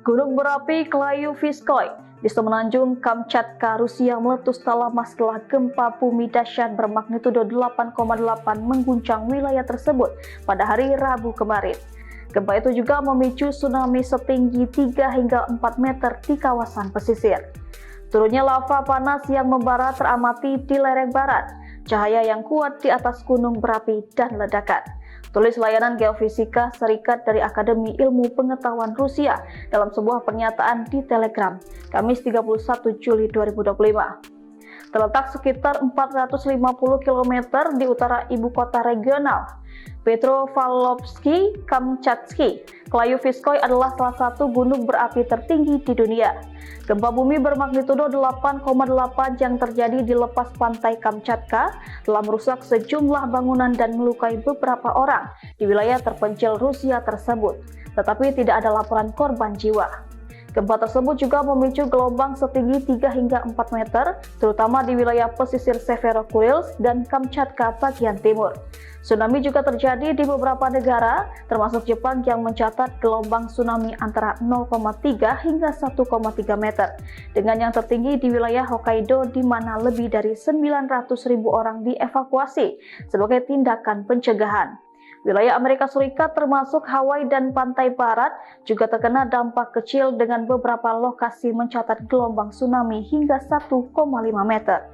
Gunung berapi Klayuviskoy di semenanjung Kamchatka, Rusia meletus tak lama setelah gempa bumi dahsyat bermagnitudo 8,8 mengguncang wilayah tersebut pada hari Rabu kemarin. Gempa itu juga memicu tsunami setinggi 3 hingga 4 meter di kawasan pesisir. Turunnya lava panas yang membara teramati di lereng barat, cahaya yang kuat di atas gunung berapi dan ledakan. Tulis layanan geofisika serikat dari Akademi Ilmu Pengetahuan Rusia dalam sebuah pernyataan di Telegram, Kamis 31 Juli 2025. Terletak sekitar 450 km di utara ibu kota regional, Petropavlovsky-Kamchatsky. Klayuviskoy adalah salah satu gunung berapi tertinggi di dunia. Gempa bumi bermagnitudo 8,8 yang terjadi di lepas pantai Kamchatka telah merusak sejumlah bangunan dan melukai beberapa orang di wilayah terpencil Rusia tersebut, tetapi tidak ada laporan korban jiwa. Gempa tersebut juga memicu gelombang setinggi 3 hingga 4 meter, terutama di wilayah pesisir Severokurilsk dan Kamchatka bagian timur. Tsunami juga terjadi di beberapa negara, termasuk Jepang yang mencatat gelombang tsunami antara 0,3 hingga 1,3 meter, dengan yang tertinggi di wilayah Hokkaido di mana lebih dari 900.000 orang dievakuasi sebagai tindakan pencegahan. Wilayah Amerika Serikat termasuk Hawaii dan pantai barat juga terkena dampak kecil dengan beberapa lokasi mencatat gelombang tsunami hingga 1,5 meter.